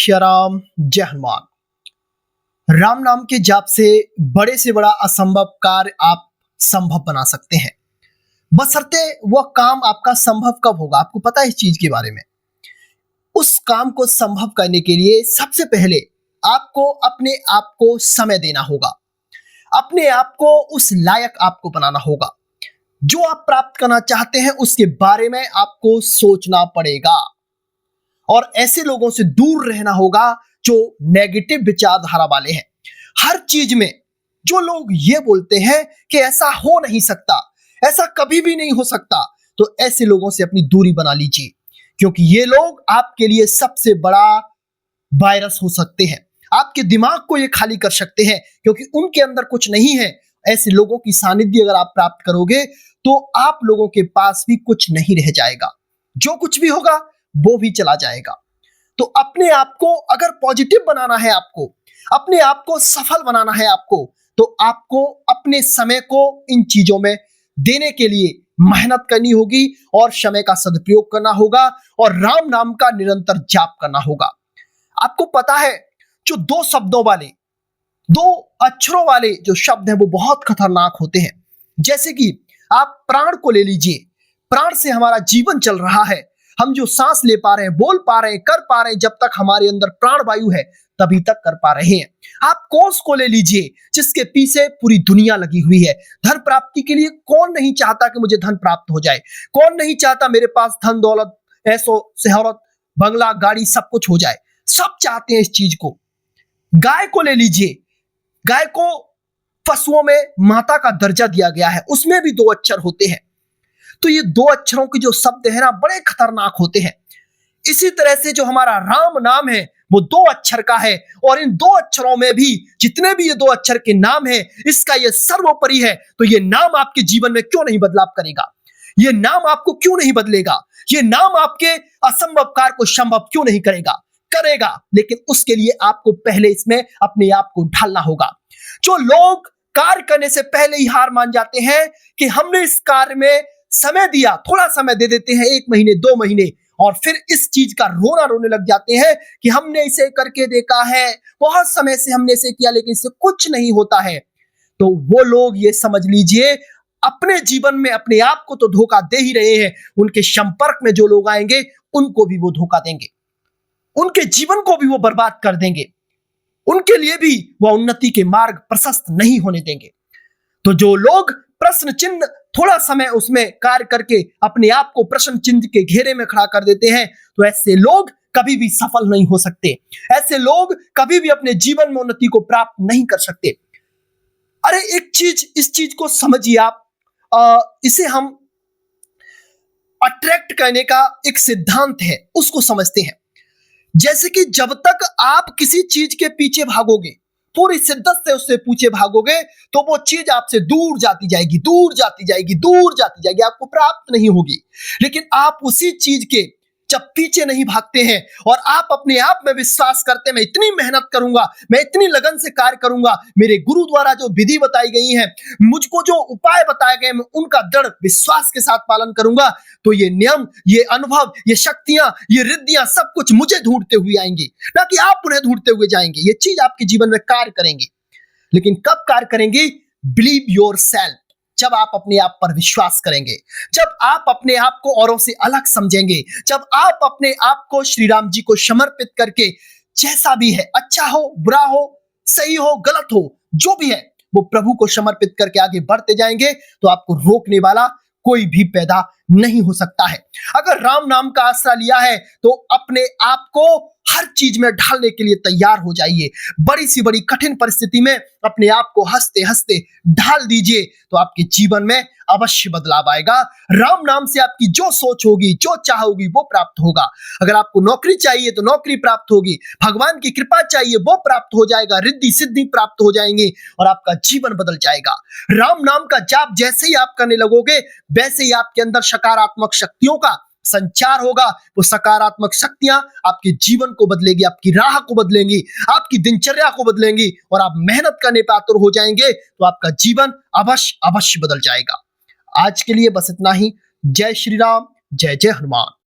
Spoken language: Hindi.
श्री राम, जय हनुमान। राम नाम के जाप से बड़ा असंभव कार्य आप संभव बना सकते हैं। बशर्ते वह काम आपका संभव कब होगा, आपको पता है इस चीज के बारे में। उस काम को संभव करने के लिए सबसे पहले आपको अपने आप को समय देना होगा, अपने आप को उस लायक आपको बनाना होगा। जो आप प्राप्त करना चाहते हैं उसके बारे में आपको सोचना पड़ेगा और ऐसे लोगों से दूर रहना होगा जो नेगेटिव विचारधारा वाले हैं। हर चीज में जो लोग ये बोलते हैं कि ऐसा हो नहीं सकता, ऐसा कभी भी नहीं हो सकता, तो ऐसे लोगों से अपनी दूरी बना लीजिए, क्योंकि ये लोग आपके लिए सबसे बड़ा वायरस हो सकते हैं। आपके दिमाग को ये खाली कर सकते हैं, क्योंकि उनके अंदर कुछ नहीं है। ऐसे लोगों की सानिध्य अगर आप प्राप्त करोगे तो आप लोगों के पास भी कुछ नहीं रह जाएगा। जो कुछ भी होगा वो भी चला जाएगा। तो अपने आप को अगर पॉजिटिव बनाना है, आपको अपने आप को सफल बनाना है, तो आपको अपने समय को इन चीजों में देने के लिए मेहनत करनी होगी और समय का सदुपयोग करना होगा और राम नाम का निरंतर जाप करना होगा। आपको पता है, जो दो शब्दों वाले, दो अक्षरों वाले जो शब्द हैं वो बहुत खतरनाक होते हैं। जैसे कि आप प्राण को ले लीजिए, प्राण से हमारा जीवन चल रहा है। हम जो सांस ले पा रहे हैं, बोल पा रहे हैं, कर पा रहे हैं, जब तक हमारे अंदर प्राण वायु है तभी तक कर पा रहे हैं। आप कोष को ले लीजिए, जिसके पीछे पूरी दुनिया लगी हुई है। धन प्राप्ति के लिए कौन नहीं चाहता कि मुझे धन प्राप्त हो जाए, कौन नहीं चाहता मेरे पास धन दौलत, ऐसो शोहरत, बंगला, गाड़ी सब कुछ हो जाए। सब चाहते हैं इस चीज को। गाय को ले लीजिए, गाय को पशुओं में माता का दर्जा दिया गया है, उसमें भी दो अक्षर होते हैं। तो ये दो अक्षरों के जो शब्द है ना, बड़े खतरनाक होते हैं। इसी तरह से जो हमारा राम नाम है वो दो अक्षर का है, और इन दो अक्षरों में भी जितने भी ये दो अक्षर के नाम है, इसका ये सर्वोपरि है। तो ये नाम आपके जीवन में क्यों नहीं बदलाव करेगा? ये नाम आपको क्यों नहीं बदलेगा? ये नाम आपके असंभव कार्य को संभव क्यों नहीं करेगा? करेगा, लेकिन उसके लिए आपको पहले इसमें अपने आप को ढालना होगा। जो लोग कार्य करने से पहले ही हार मान जाते हैं कि हमने इस कार्य में समय दिया, थोड़ा समय दे देते हैं, 1 महीने 2 महीने, और फिर इस चीज का रोना रोने लग जाते हैं कि हमने इसे करके देखा है, बहुत समय से हमने इसे किया लेकिन इससे कुछ नहीं होता है। तो वो लोग ये समझ लीजिए अपने जीवन में अपने आप को तो धोखा दे ही रहे हैं, उनके संपर्क में जो लोग आएंगे उनको भी वो धोखा देंगे, उनके जीवन को भी वो बर्बाद कर देंगे, उनके लिए भी वह उन्नति के मार्ग प्रशस्त नहीं होने देंगे। तो जो लोग प्रश्न चिन्ह थोड़ा समय उसमें कार्य करके अपने आप को प्रश्न चिन्ह के घेरे में खड़ा कर देते हैं, तो ऐसे लोग कभी भी सफल नहीं हो सकते। ऐसे लोग कभी भी अपने जीवन में उन्नति को प्राप्त नहीं कर सकते। अरे एक चीज, इस चीज को समझिए आप, इसे हम अट्रैक्ट करने का एक सिद्धांत है, उसको समझते हैं। जैसे कि जब तक आप किसी चीज के पीछे भागोगे, पूरी शिद्दत से उससे पूछे भागोगे, तो वो चीज आपसे दूर जाती जाएगी, दूर जाती जाएगी, दूर जाती जाएगी, आपको प्राप्त नहीं होगी। लेकिन आप उसी चीज के जब पीछे नहीं भागते हैं और आप अपने आप में विश्वास करते हैं, मैं इतनी मेहनत करूंगा, मैं इतनी लगन से कार्य करूंगा, मेरे गुरु द्वारा जो विधि बताई गई है, मुझको जो उपाय बताए गए, मैं उनका दृढ़ विश्वास के साथ पालन करूंगा, तो ये नियम, ये अनुभव, ये शक्तियां, ये रिद्धियां सब कुछ मुझे ढूंढते हुए आएंगी, ना कि आप उन्हें ढूंढते हुए जाएंगे। ये चीज आपके जीवन में कार्य करेंगे। लेकिन कब कार्य करेंगी? Believe your self. जब आप अपने आप पर विश्वास करेंगे, जब आप अपने आप को औरों से अलग समझेंगे, जब आप अपने आप को श्री राम जी को समर्पित करके, जैसा भी है, अच्छा हो, बुरा हो, सही हो, गलत हो, जो भी है, वो प्रभु को समर्पित करके आगे बढ़ते जाएंगे, तो आपको रोकने वाला कोई भी पैदा नहीं हो सकता है। अगर राम नाम का आसरा लिया है तो अपने आप को हर चीज में ढालने के लिए तैयार हो जाइए। बड़ी सी बड़ी कठिन परिस्थिति में अपने आप को हंसते हंसते ढाल दीजिए, तो आपके जीवन में अवश्य बदलाव आएगा। राम नाम से आपकी जो सोच होगी, जो चाह होगी, वो प्राप्त होगा। अगर आपको नौकरी चाहिए तो नौकरी प्राप्त होगी, भगवान की कृपा चाहिए वो प्राप्त हो जाएगा, रिद्धि सिद्धि प्राप्त हो जाएंगी और आपका जीवन बदल जाएगा। राम नाम का जाप जैसे ही आप करने लगोगे, वैसे ही आपके अंदर सकारात्मक शक्तियों का संचार होगा। वो सकारात्मक शक्तियां आपके जीवन को बदलेगी, आपकी राह को बदलेंगी, आपकी दिनचर्या को बदलेंगी, और आप मेहनत करने पर आतुर हो जाएंगे, तो आपका जीवन अवश्य अवश्य बदल जाएगा। आज के लिए बस इतना ही। जय श्री राम, जय जय हनुमान।